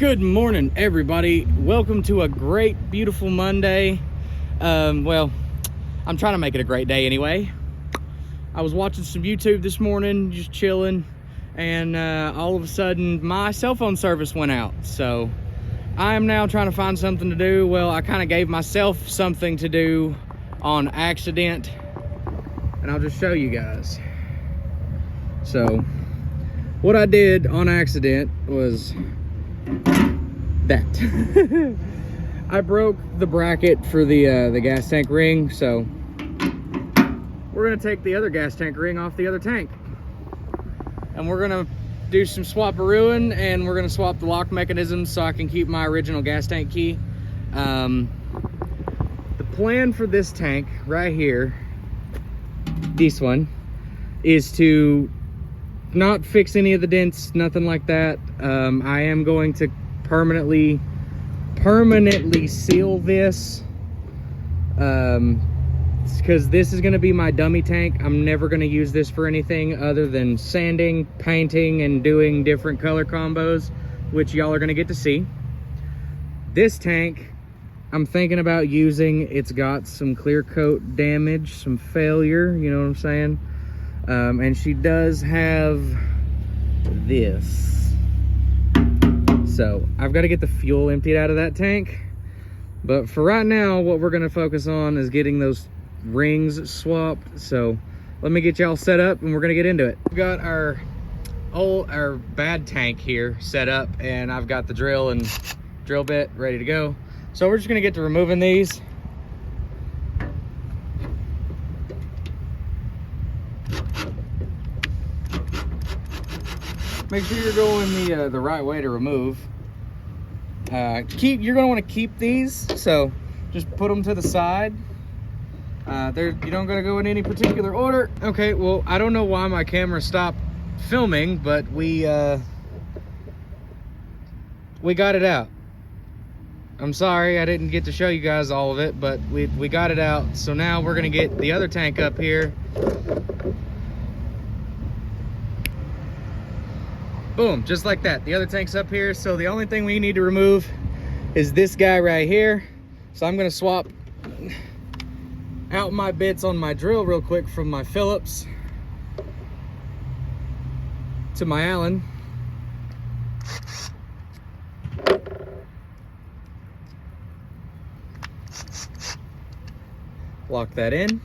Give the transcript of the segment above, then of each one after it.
Good morning, everybody. Welcome to a great, beautiful Monday. Well, I'm trying to make it a great day anyway. I was watching some YouTube this morning, just chilling, and all of a sudden my cell phone service went out. So I am now trying to find something to do. Well, I kind of gave myself something to do on accident, and I'll just show you guys. So what I did on accident was that I broke the bracket for the gas tank ring, so we're gonna take the other gas tank ring off the other tank, and we're gonna do some swap-a-ruin, and we're gonna swap the lock mechanisms so I can keep my original gas tank key. The plan for this tank right here, this one, is to not fix any of the dents, nothing like that. I am going to permanently seal this, because this is going to be my dummy tank. I'm never going to use this for anything other than sanding, painting, and doing different color combos, which y'all are going to get to see. This tank I'm thinking about using. It's got some clear coat damage, some failure, you know what I'm saying? And she does have this. So I've got to get the fuel emptied out of that tank. But for right now, what we're going to focus on is getting those rings swapped. So let me get y'all set up and we're going to get into it. We've got our bad tank here set up, and I've got the drill and drill bit ready to go. So we're just going to get to removing these. Make sure you're going the right way to remove. You're going to want to keep these, so just put them to the side. You don't got to go in any particular order. Okay, well, I don't know why my camera stopped filming, but we got it out. I'm sorry I didn't get to show you guys all of it, but we got it out. So now we're going to get the other tank up here. Boom, just like that. The other tank's up here, so the only thing we need to remove is this guy right here. So I'm gonna swap out my bits on my drill real quick from my Phillips to my Allen. Lock that in.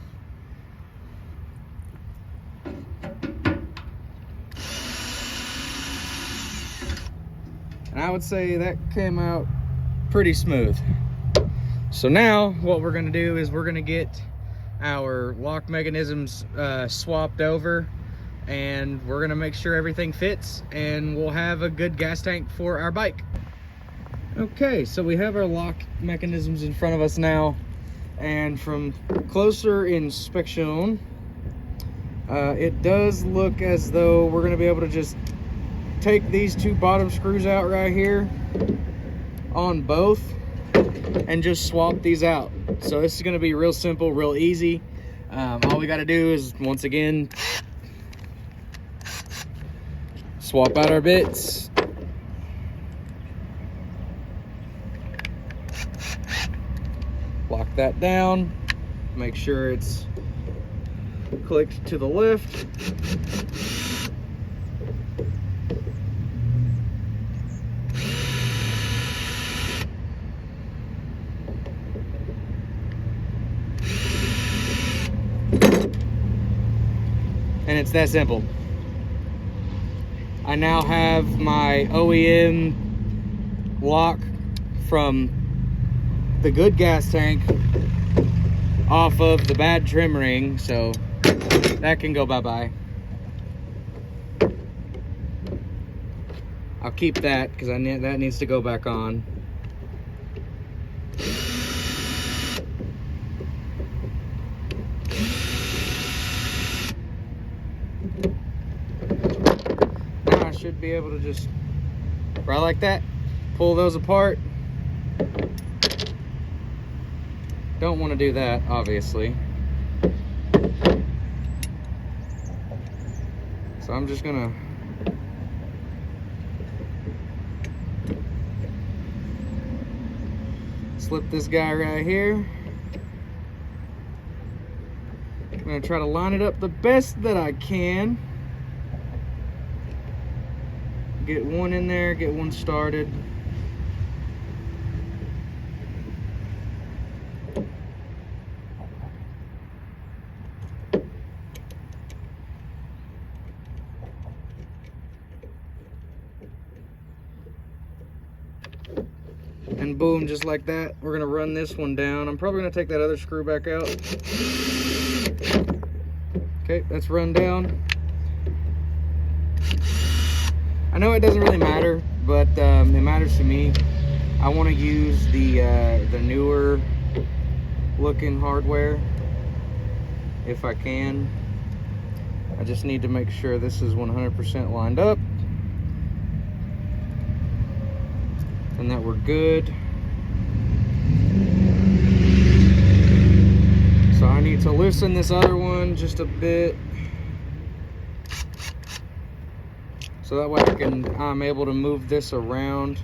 And I would say that came out pretty smooth. So now what we're gonna do is we're gonna get our lock mechanisms swapped over, and we're gonna make sure everything fits, and we'll have a good gas tank for our bike. Okay, so we have our lock mechanisms in front of us now, and from closer inspection, it does look as though we're gonna be able to just take these two bottom screws out right here on both and just swap these out. So this is going to be real simple, real easy. All we got to do is, once again, swap out our bits, lock that down, make sure it's clicked to the left. And it's that simple. I now have my OEM lock from the good gas tank off of the bad trim ring, so that can go bye-bye. I'll keep that because that needs to go back on. Now I should be able to just, right like that, pull those apart. Don't want to do that, obviously. So I'm just gonna Slip this guy right here. I'm gonna try to line it up the best that I can. Get one in there, get one started. And boom, just like that, we're gonna run this one down. I'm probably gonna take that other screw back out. Okay, that's run down. I know it doesn't really matter, but it matters to me. I want to use the newer looking hardware if I can. I just need to make sure this is 100% lined up and that we're good. So I need to loosen this other one just a bit, so that way I'm able to move this around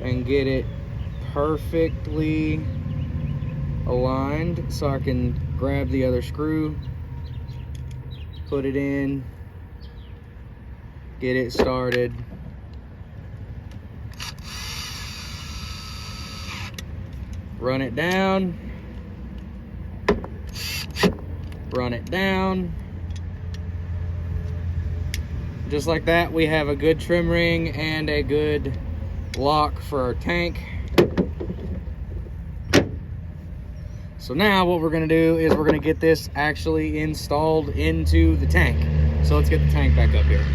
and get it perfectly aligned, so I can grab the other screw, put it in, get it started. Run it down. Run it down. Just like that, we have a good trim ring and a good lock for our tank. So now what we're gonna do is we're gonna get this actually installed into the tank. So let's get the tank back up here.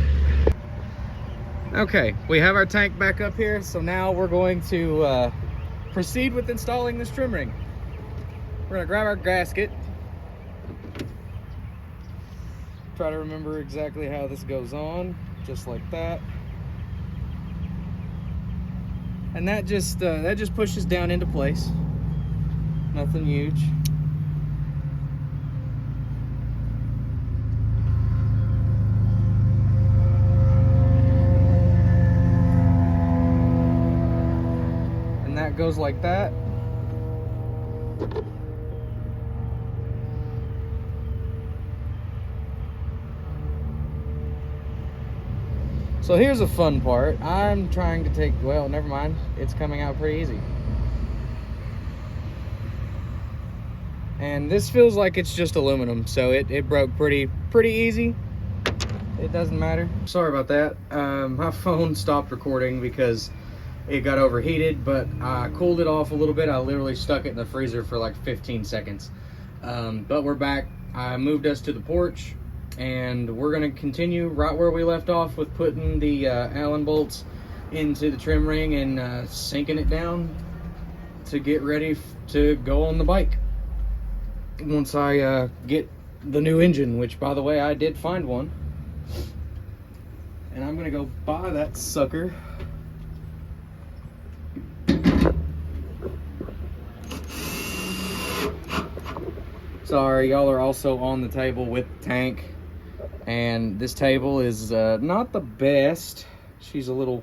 Okay, we have our tank back up here. So now we're going to proceed with installing this trim ring. We're gonna grab our gasket. Try to remember exactly how this goes on, just like that. And that just pushes down into place. Nothing huge. And that goes like that. So here's a fun part. I'm trying to take, well, never mind. It's coming out pretty easy. And this feels like it's just aluminum, so it broke pretty easy. It doesn't matter. Sorry about that. My phone stopped recording because it got overheated, but I cooled it off a little bit. I literally stuck it in the freezer for like 15 seconds. But we're back. I moved us to the porch, and we're gonna continue right where we left off with putting the Allen bolts into the trim ring and sinking it down to get ready to go on the bike. Once I get the new engine, which by the way, I did find one. And I'm gonna go buy that sucker. Sorry, y'all are also on the table with the tank. And this table is not the best. She's a little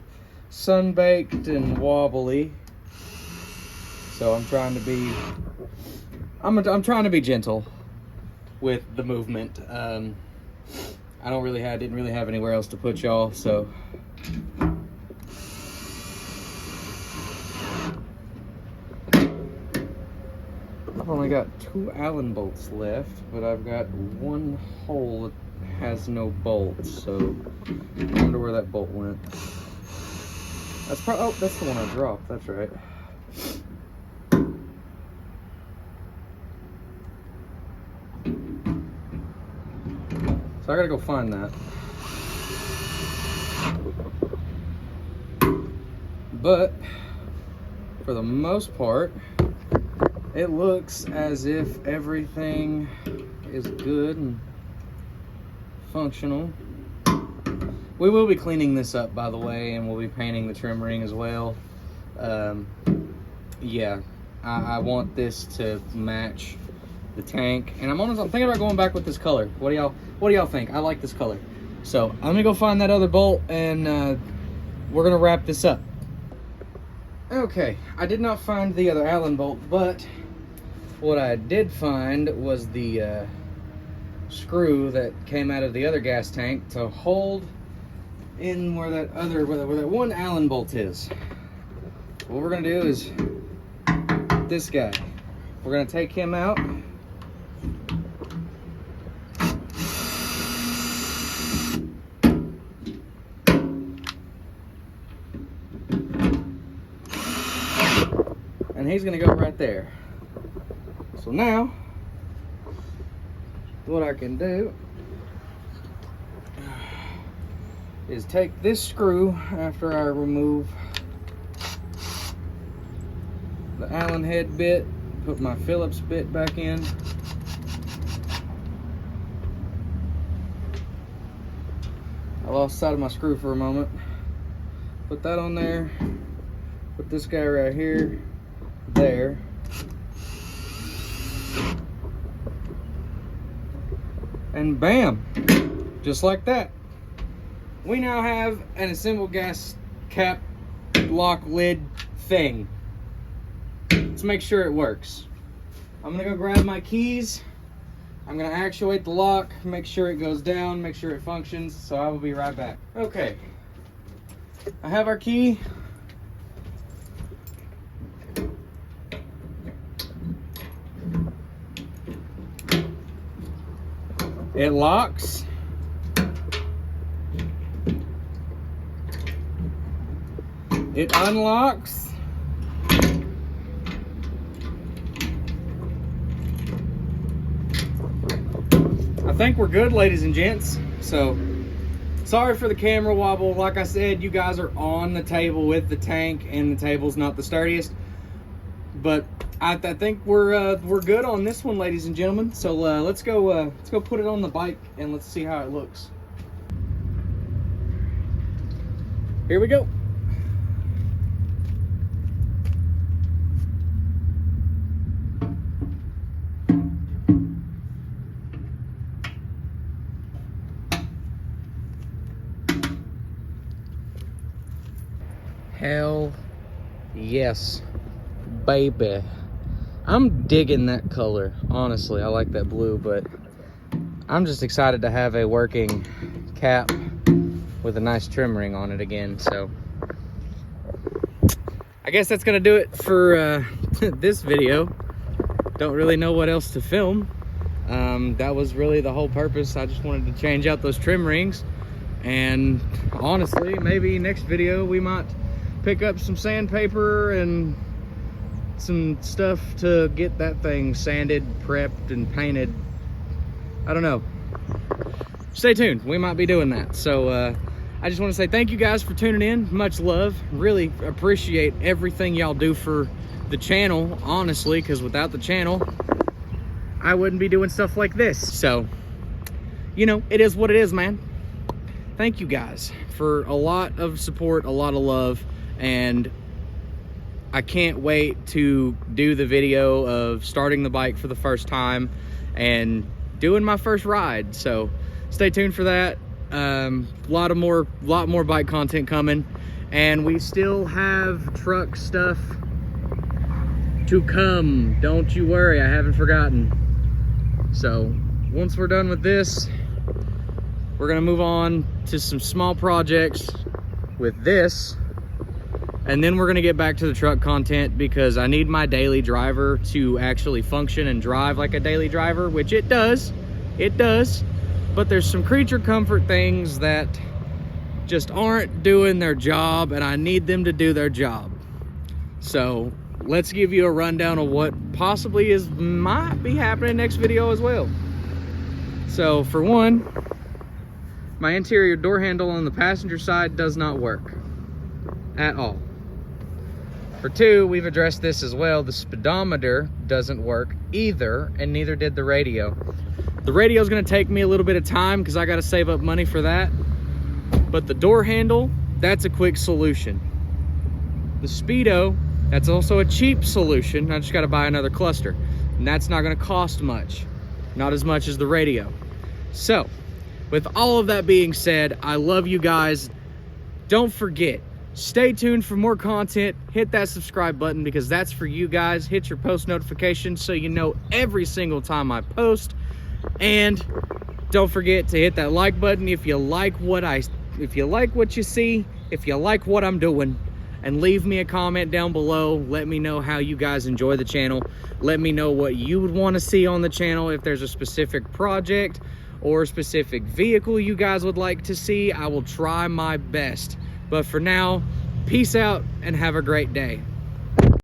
sun-baked and wobbly. So I'm trying to be, I'm trying to be gentle with the movement. I didn't really have anywhere else to put y'all, so. I've only got 2 Allen bolts left, but I've got one hole that has no bolts, so I wonder where that bolt went. That's probably, oh, that's the one I dropped, that's right. So I gotta go find that. But for the most part, it looks as if everything is good and functional. We will be cleaning this up, by the way, and we'll be painting the trim ring as well. Yeah, I want this to match the tank, and I'm thinking about going back with this color. What do y'all think? I like this color. So I'm gonna go find that other bolt, and we're gonna wrap this up. Okay, I did not find the other Allen bolt, but what I did find was the screw that came out of the other gas tank to hold in where that one Allen bolt is. What we're gonna do is this guy. We're gonna take him out. And he's gonna go right there. So now, what I can do is take this screw after I remove the Allen head bit, put my Phillips bit back in. I lost sight of my screw for a moment. Put that on there. Put this guy right here, there. And bam, just like that. We now have an assembled gas cap lock lid thing. Let's make sure it works. I'm gonna go grab my keys. I'm gonna actuate the lock, make sure it goes down, make sure it functions, so I will be right back. Okay, I have our key. It locks. It unlocks. I think we're good, ladies and gents. So, sorry for the camera wobble. Like I said, you guys are on the table with the tank, and the table's not the sturdiest. But I think we're good on this one, ladies and gentlemen. So let's go put it on the bike and let's see how it looks. Here we go. Hell yes, baby. I'm digging that color. Honestly, I like that blue, but I'm just excited to have a working cap with a nice trim ring on it again. So I guess that's gonna do it for this video. Don't really know what else to film. That was really the whole purpose. I just wanted to change out those trim rings, and honestly, maybe next video we might pick up some sandpaper and some stuff to get that thing sanded, prepped, and painted. I don't know. Stay tuned. We might be doing that. So I just want to say thank you guys for tuning in. Much love. Really appreciate everything y'all do for the channel, honestly, because without the channel, I wouldn't be doing stuff like this. So, you know, it is what it is, man. Thank you guys for a lot of support, a lot of love, and I can't wait to do the video of starting the bike for the first time and doing my first ride. So stay tuned for that. Lot more bike content coming, and we still have truck stuff to come. Don't you worry, I haven't forgotten. So once we're done with this, we're gonna move on to some small projects with this. And then we're gonna get back to the truck content, because I need my daily driver to actually function and drive like a daily driver, which it does, but there's some creature comfort things that just aren't doing their job, and I need them to do their job. So let's give you a rundown of what possibly might be happening next video as well. So for one, my interior door handle on the passenger side does not work at all. For two, we've addressed this as well. The speedometer doesn't work either, and neither did the radio. The radio is going to take me a little bit of time because I got to save up money for that. But the door handle, that's a quick solution. The Speedo, that's also a cheap solution. I just got to buy another cluster, and that's not going to cost much. Not as much as the radio. So, with all of that being said, I love you guys. Don't forget, Stay tuned for more content. Hit that subscribe button because that's for you guys. Hit your post notifications so you know every single time I post. And don't forget to hit that like button if you like what you see, if you like what I'm doing, and leave me a comment down below. Let me know how you guys enjoy the channel. Let me know what you would want to see on the channel. If there's a specific project or a specific vehicle you guys would like to see, I will try my best. But for now, peace out and have a great day.